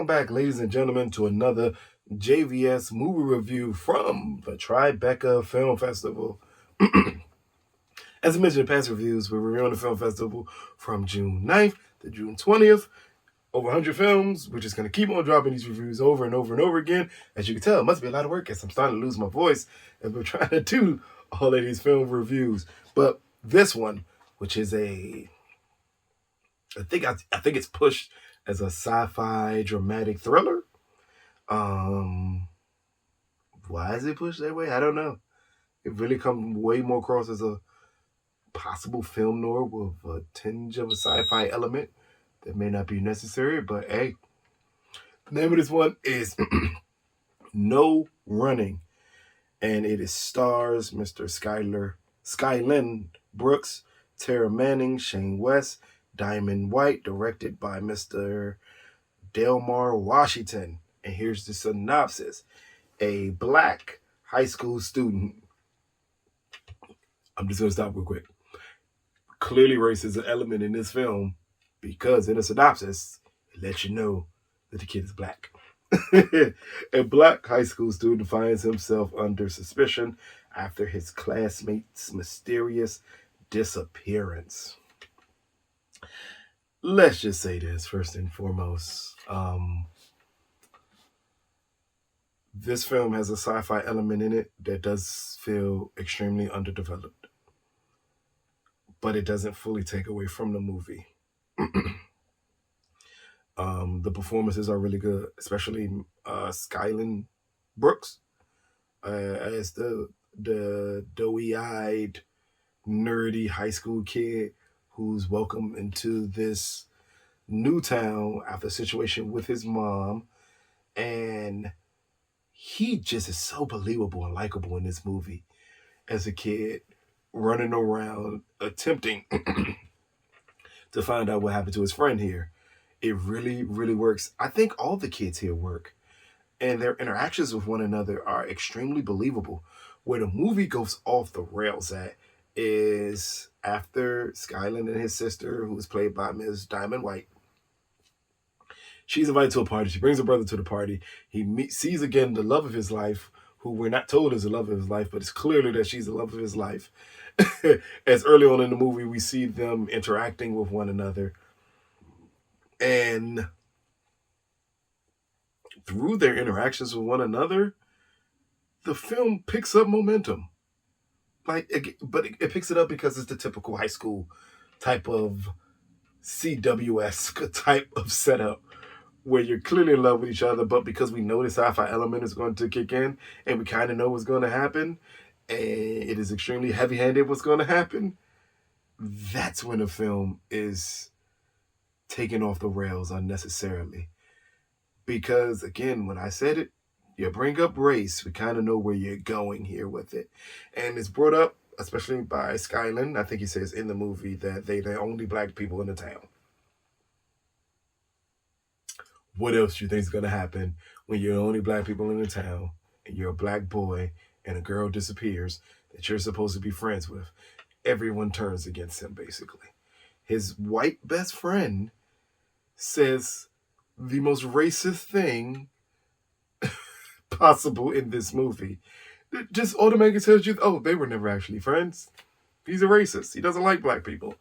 Welcome back, ladies and gentlemen, to another JVS movie review from the Tribeca Film Festival. As I mentioned in past reviews, we're reviewing the film festival from June 9th to June 20th. Over 100 films. We're just going to keep on dropping these reviews over and over and over again. As you can tell, it must be a lot of work as I'm starting to lose my voice as we're trying to do all of these film reviews. But this one, which is I think it's pushed as a sci-fi dramatic thriller. Why is it pushed that way? I don't know. It really comes way more across as a possible film noir with a tinge of a sci-fi element that may not be necessary, but hey, the name of this one is No Running, and it stars Mr. Skylan Brooks, Tara Manning, Shane West, Diamond White, directed by Mr. Delmar Washington. And here's the synopsis. A black high school student. I'm just going to stop real quick. Clearly race is an element in this film because in the synopsis, it lets you know that the kid is black. A black high school student finds himself under suspicion after his classmate's mysterious disappearance. Let's just say this first and foremost. This film has a sci-fi element in it that does feel extremely underdeveloped, but it doesn't fully take away from the movie. The performances are really good, especially Skylan Brooks as the doughy-eyed, nerdy high school kid who's welcomed into this new town after a situation with his mom, and he just is so believable and likable in this movie as a kid running around attempting to find out what happened to his friend here. It really, really works. I think all the kids here work, and their interactions with one another are extremely believable. Where the movie goes off the rails at is after Skylan and his sister, who is played by Ms. Diamond White. She's invited to a party. She brings her brother to the party. He sees again the love of his life, who we're not told is the love of his life, but it's clearly that she's the love of his life. As early on in the movie, we see them interacting with one another. And through their interactions with one another, the film picks up momentum. But it picks it up because it's the typical high school type of CW-esque type of setup where you're clearly in love with each other, but because we know the sci-fi element is going to kick in and we kind of know what's going to happen, and it is extremely heavy-handed what's going to happen, that's when the film is taken off the rails unnecessarily. Because, again, when I said it, you bring up race, we kind of know where you're going here with it. And it's brought up, especially by Skylan. I think he says in the movie that they're the only black people in the town. What else do you think is going to happen when you're the only black people in the town and you're a black boy and a girl disappears that you're supposed to be friends with? Everyone turns against him, basically. His white best friend says the most racist thing possible in this movie. It just automatically tells you, oh, they were never actually friends. He's a racist. He doesn't like black people.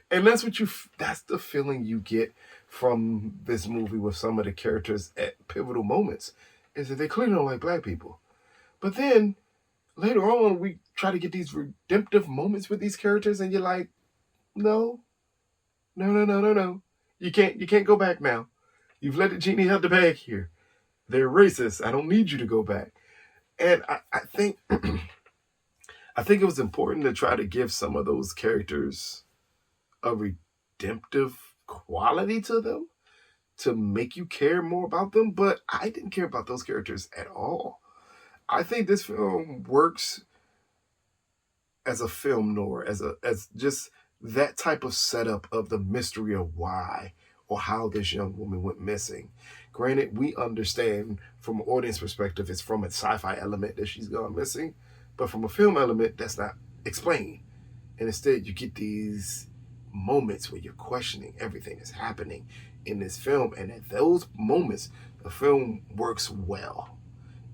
And that's the feeling you get from this movie with some of the characters at pivotal moments, is that they clearly don't like black people. But then later on, we try to get these redemptive moments with these characters, and you're like, no. You can't go back now. You've let the genie out the bag here. They're racist. I don't need you to go back. And I think I think it was important to try to give some of those characters a redemptive quality to them to make you care more about them, but I didn't care about those characters at all. I think this film works as a film noir, as just that type of setup of the mystery of why or how this young woman went missing. Granted, we understand from an audience perspective, it's from a sci-fi element that she's gone missing, but from a film element, that's not explained. And instead, you get these moments where you're questioning everything that's happening in this film. And at those moments, the film works well.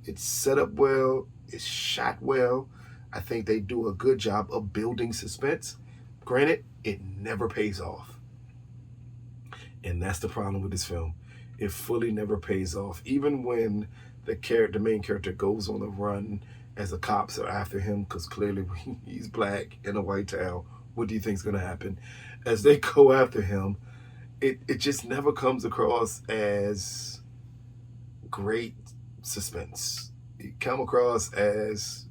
It's set up well. It's shot well. I think they do a good job of building suspense. Granted, it never pays off. And that's the problem with this film. It fully never pays off. Even when the main character goes on the run as the cops are after him, because clearly he's black in a white town, what do you think's going to happen? As they go after him, it just never comes across as great suspense. It come across as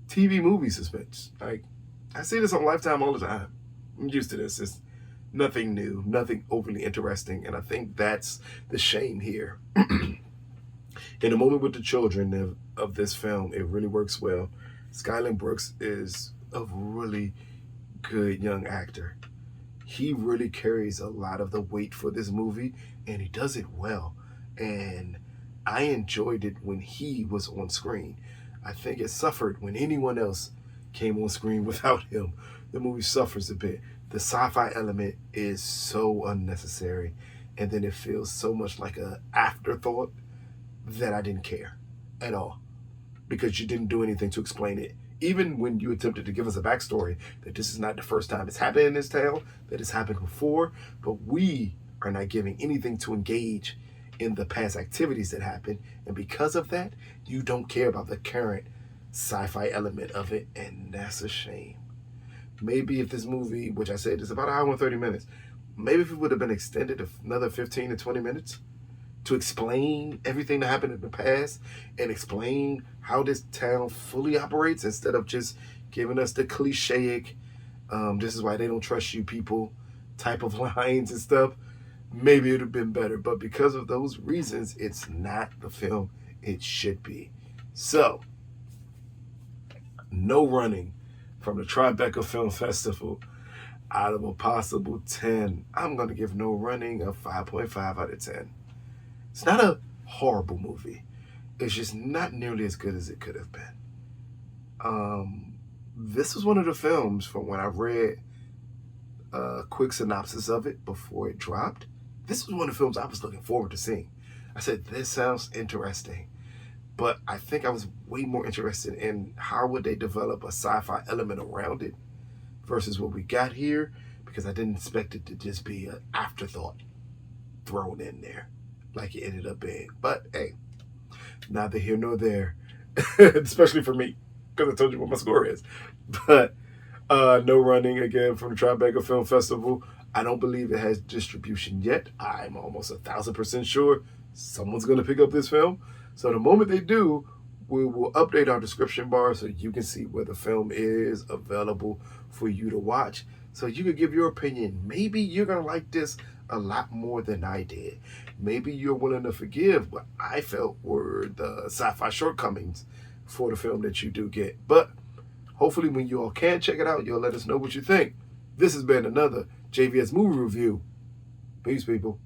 TV movie suspense. Like, I see this on Lifetime all the time. I'm used to this. It's nothing new, nothing overly interesting, and I think that's the shame here. In the moment with the children of this film, it really works well. Skylan Brooks is a really good young actor. He really carries a lot of the weight for this movie, and he does it well. And I enjoyed it when he was on screen. I think it suffered when anyone else came on screen without him. The movie suffers a bit. The sci-fi element is so unnecessary, and then it feels so much like an afterthought that I didn't care at all, because you didn't do anything to explain it. Even when you attempted to give us a backstory that this is not the first time it's happened in this town, that it's happened before, but we are not giving anything to engage in the past activities that happened, and because of that, you don't care about the current sci-fi element of it, and that's a shame. Maybe if this movie, which I said is about an hour and 30 minutes, maybe if it would have been extended another 15 to 20 minutes to explain everything that happened in the past and explain how this town fully operates, instead of just giving us the clichéic, this is why they don't trust you people type of lines and stuff, maybe it would have been better. But because of those reasons, it's not the film it should be. So, no running from the Tribeca Film Festival. Out of a possible 10, I'm going to give No Running a 5.5 out of 10. It's not a horrible movie. It's just not nearly as good as it could have been. This was one of the films, from when I read a quick synopsis of it before it dropped, this was one of the films I was looking forward to seeing. I said, this sounds interesting. But I think I was way more interested in how would they develop a sci-fi element around it versus what we got here, because I didn't expect it to just be an afterthought thrown in there like it ended up being. But hey, neither here nor there, especially for me, because I told you what my score is. But No Running, again, from the Tribeca Film Festival. I don't believe it has distribution yet. I'm almost 1,000% sure someone's going to pick up this film. So the moment they do, we will update our description bar so you can see where the film is available for you to watch, so you can give your opinion. Maybe you're going to like this a lot more than I did. Maybe you're willing to forgive what I felt were the sci-fi shortcomings for the film that you do get. But hopefully when you all can check it out, you'll let us know what you think. This has been another JVS movie review. Peace, people.